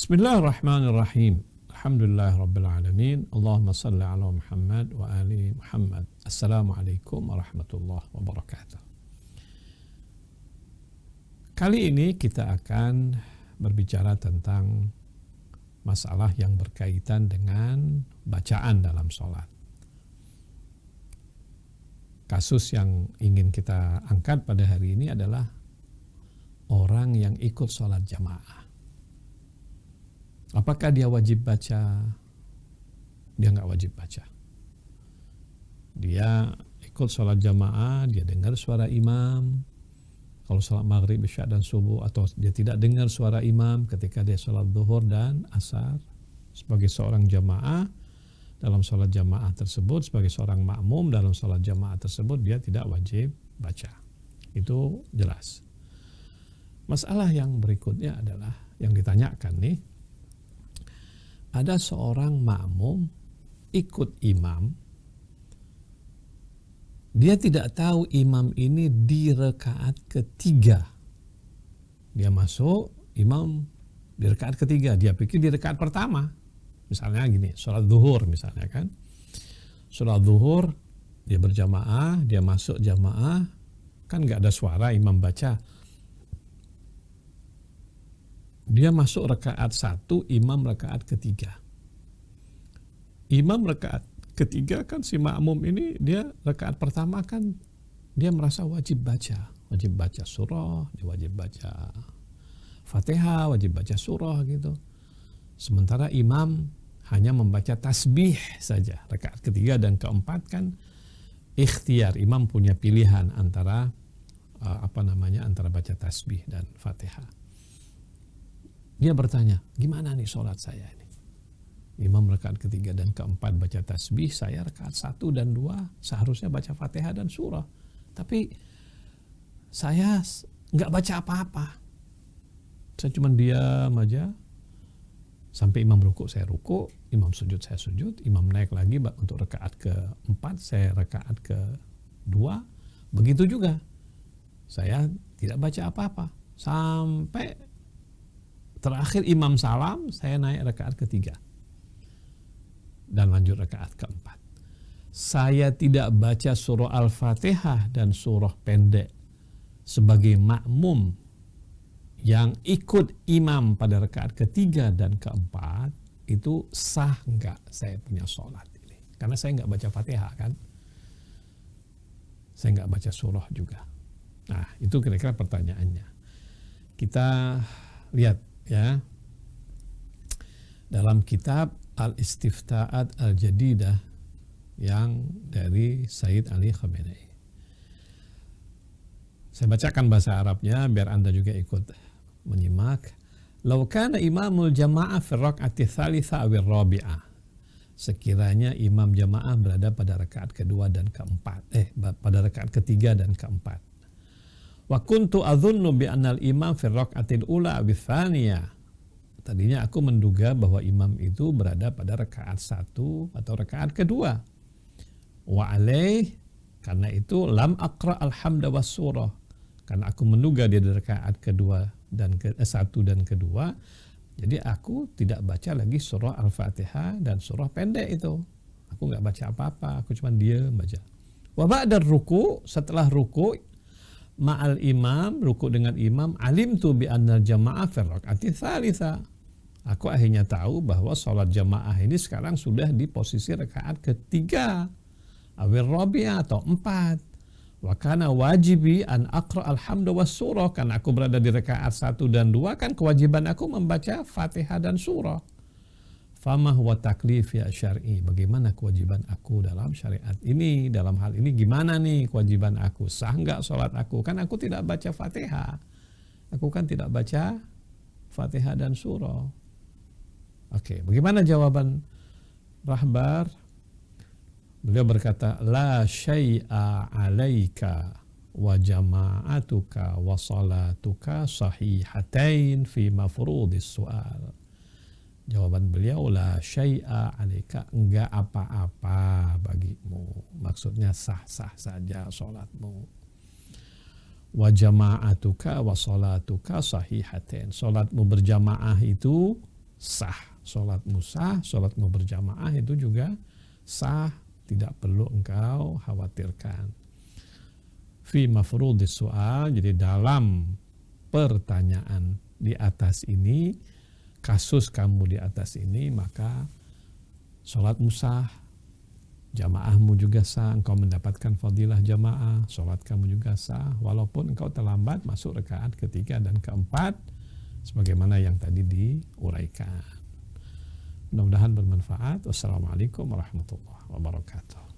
Bismillahirrahmanirrahim. Alhamdulillah Rabbil Alamin. Allahumma salli ala Muhammad wa ali Muhammad. Assalamualaikum warahmatullahi wabarakatuh. Kali ini kita akan berbicara tentang masalah yang berkaitan dengan bacaan dalam sholat. Kasus yang ingin kita angkat pada hari ini adalah orang yang ikut sholat jamaah. Apakah dia wajib baca? Dia nggak wajib baca. Dia ikut sholat jamaah, dia dengar suara imam. Kalau sholat maghrib, isya dan subuh, atau dia tidak dengar suara imam ketika dia sholat zuhur dan asar. Sebagai seorang jamaah dalam sholat jamaah tersebut, sebagai seorang makmum dalam sholat jamaah tersebut, dia tidak wajib baca. Itu jelas. Masalah yang berikutnya adalah yang ditanyakan nih. Ada seorang makmum ikut imam, dia tidak tahu imam ini di rakaat ketiga. Dia masuk, imam di rakaat ketiga, dia pikir di rakaat pertama. Misalnya gini, sholat zuhur misalnya kan. Sholat zuhur, dia berjamaah, dia masuk jamaah, kan nggak ada suara imam baca. Dia masuk rakaat 1, imam rakaat ketiga. Imam rakaat ketiga kan si makmum ini, dia rakaat pertama kan dia merasa wajib baca surah, dia wajib baca Fatihah, wajib baca surah gitu. Sementara imam hanya membaca tasbih saja. Rakaat ketiga dan keempat kan ikhtiar, imam punya pilihan antara antara baca tasbih dan Fatihah. Dia bertanya, gimana nih sholat saya ini? Imam rakaat ketiga dan keempat baca tasbih, saya rakaat 1 dan 2 seharusnya baca Fatihah dan surah. Tapi saya nggak baca apa-apa. Saya cuma diam aja. Sampai imam ruku, saya ruku. Imam sujud, saya sujud. Imam naik lagi untuk rakaat keempat, saya rakaat ke-2. Begitu juga. Saya tidak baca apa-apa. Sampai terakhir imam salam, saya naik rakaat ketiga dan lanjut rakaat keempat. Saya tidak baca surah Al-Fatihah dan surah pendek sebagai makmum yang ikut imam pada rakaat ketiga dan keempat. Itu sah nggak saya punya sholat ini? Karena saya nggak baca Fatihah kan, saya nggak baca surah juga. Nah, itu kira-kira pertanyaannya. Kita lihat ya, dalam kitab Al-Istifta'at Al-Jadidah yang dari Sayyid Ali Khamenei. Saya bacakan bahasa Arabnya biar Anda juga ikut menyimak. Lau kana imamul jama'ah fi raka'ati tsalitsa aw rabi'ah. Sekiranya imam jamaah berada pada rakaat kedua dan keempat, pada rakaat ketiga dan keempat. Wa kuntu adhunnu bi anna al-imam fi raka'atil ula aw tsaniyah. Tadinya aku menduga bahwa imam itu berada pada rakaat 1 atau rakaat kedua. Wa alaih, karena itu lam aqra al-hamda was surah. Karena aku menduga dia di rakaat kedua dan satu dan kedua, jadi aku tidak baca lagi surah Al-Fatihah dan surah pendek itu. Aku nggak baca apa-apa, aku cuma diam baca. Wa ba'da ruku, setelah ruku ma'al imam, ruku dengan imam, alimtu bi annal jamaah fi rakaati tsalitsa. Aku akhirnya tahu bahwa sholat jamaah ini sekarang sudah di posisi rakaat ketiga, awil rabi'ah atau 4. Wa kana wajibi an aqra alhamdu was surah, karena aku berada di rakaat 1 dan 2 kan kewajiban aku membaca Fatihah dan surah. Fama huwa taklif ya syar'i, bagaimana kewajiban aku dalam syariat ini, dalam hal ini gimana nih kewajiban aku, sah nggak sholat aku? Kan aku tidak baca Fatihah, aku kan tidak baca Fatihah dan surah. Oke, bagaimana jawaban Rahbar? Beliau berkata, la syai'a alaika wa jama'atuka wa salatuka sahihatain fi mafrudis su'al. Jawaban beliau, la syai'a alaika, enggak apa-apa bagimu. Maksudnya sah-sah saja sholatmu. Wa jama'atuka wa salatuka sahihatain. Sholatmu berjamaah itu sah. Sholatmu sah, sholatmu berjamaah itu juga sah, tidak perlu engkau khawatirkan. Fi mafrudis soal, jadi dalam pertanyaan di atas ini, kasus kamu di atas ini, maka sholatmu sah, jamaahmu juga sah, engkau mendapatkan fadilah jamaah, sholat kamu juga sah, walaupun engkau terlambat masuk rakaat ketiga dan keempat, sebagaimana yang tadi diuraikan. Mudah-mudahan bermanfaat. Wassalamualaikum warahmatullahi wabarakatuh.